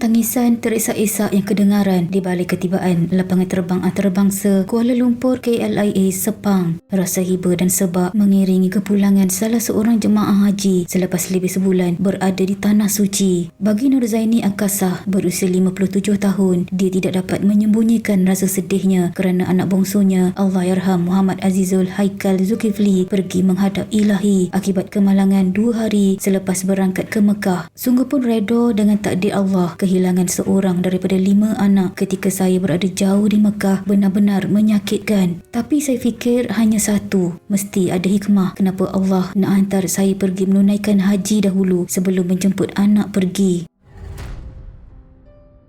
tangisan terisak-isak yang kedengaran di balik ketibaan lapangan terbang antarabangsa Kuala Lumpur KLIA Sepang. Rasa hiba dan sebab mengiringi kepulangan salah seorang jemaah haji selepas lebih sebulan berada di Tanah Suci. Bagi Nurzaini Akasah berusia 57 tahun, dia tidak dapat menyembunyikan rasa sedihnya kerana anak bongsunya Allahyarham Muhammad Azizul Haikal Zulkifli pergi menghadap Ilahi akibat kemalangan 2 hari selepas berangkat ke Mekah. Sungguh pun redha dengan takdir Allah. Kehilangan seorang daripada 5 anak ketika saya berada jauh di Mekah benar-benar menyakitkan. Tapi saya fikir hanya satu, mesti ada hikmah kenapa Allah nak hantar saya pergi menunaikan haji dahulu sebelum menjemput anak pergi.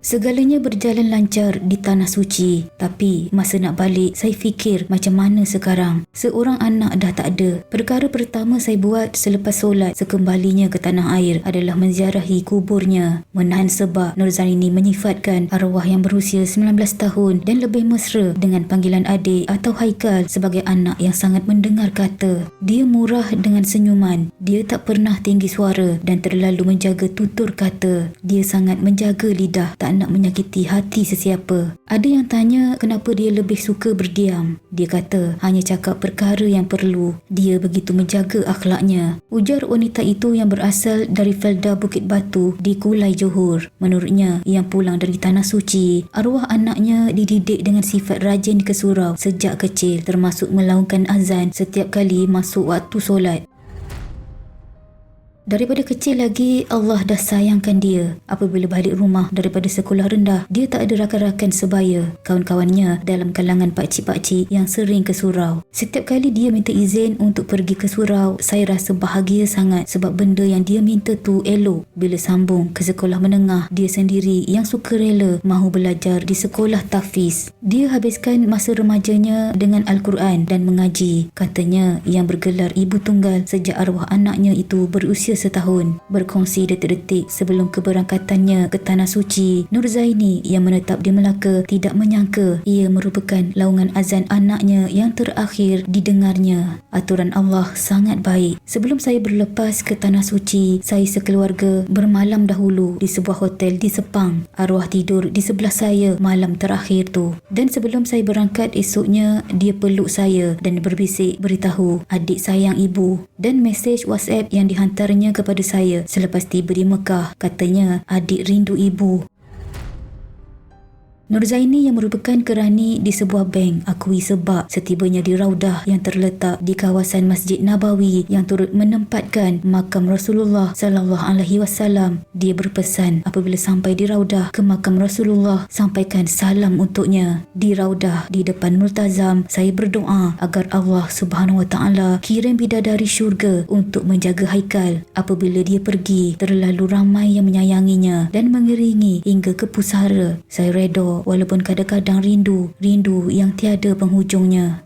Segalanya berjalan lancar di Tanah Suci, tapi masa nak balik saya fikir macam mana sekarang. Seorang anak dah tak ada. Perkara pertama saya buat selepas solat sekembalinya ke tanah air adalah menziarahi kuburnya. Menahan sebab Nurzaini menyifatkan arwah yang berusia 19 tahun dan lebih mesra dengan panggilan adik atau Haikal sebagai anak yang sangat mendengar kata. Dia murah dengan senyuman. Dia tak pernah tinggi suara dan terlalu menjaga tutur kata. Dia sangat menjaga lidah, tak nak menyakiti hati sesiapa. Ada yang tanya kenapa dia lebih suka berdiam. Dia kata hanya cakap perkara yang perlu. Dia begitu menjaga akhlaknya. Ujar wanita itu yang berasal dari Felda Bukit Batu di Kulai Johor. Menurutnya, yang pulang dari Tanah Suci, arwah anaknya dididik dengan sifat rajin ke surau sejak kecil, termasuk melaungkan azan setiap kali masuk waktu solat. Daripada kecil lagi, Allah dah sayangkan dia. Apabila balik rumah daripada sekolah rendah, dia tak ada rakan-rakan sebaya, kawan-kawannya dalam kalangan pakcik-pakcik yang sering ke surau. Setiap kali dia minta izin untuk pergi ke surau, saya rasa bahagia sangat sebab benda yang dia minta tu elok. Bila sambung ke sekolah menengah, dia sendiri yang sukarela mahu belajar di sekolah tahfiz. Dia habiskan masa remajanya dengan Al-Quran dan mengaji. Katanya yang bergelar ibu tunggal sejak arwah anaknya itu berusia setahun. Berkongsi detik-detik sebelum keberangkatannya ke Tanah Suci, Nurzaini yang menetap di Melaka tidak menyangka ia merupakan laungan azan anaknya yang terakhir didengarnya. Aturan Allah sangat baik. Sebelum saya berlepas ke Tanah Suci, saya sekeluarga bermalam dahulu di sebuah hotel di Sepang. Arwah tidur di sebelah saya malam terakhir tu. Dan sebelum saya berangkat esoknya, dia peluk saya dan berbisik beritahu adik sayang ibu, dan mesej WhatsApp yang dihantarnya kepada saya selepas tiba di Mekah. Katanya adik rindu ibu. Nurzaini yang merupakan kerani di sebuah bank akui sebab setibanya di Raudah yang terletak di kawasan Masjid Nabawi yang turut menempatkan makam Rasulullah sallallahu alaihi wasallam, dia berpesan apabila sampai di Raudah ke makam Rasulullah, sampaikan salam untuknya. Di Raudah di depan Multazam, saya berdoa agar Allah Subhanahu wa taala kirim bidadari syurga untuk menjaga Haikal apabila dia pergi. Terlalu ramai yang menyayanginya dan mengiringi hingga ke pusara. Saya redha walaupun kadang-kadang rindu yang tiada penghujungnya.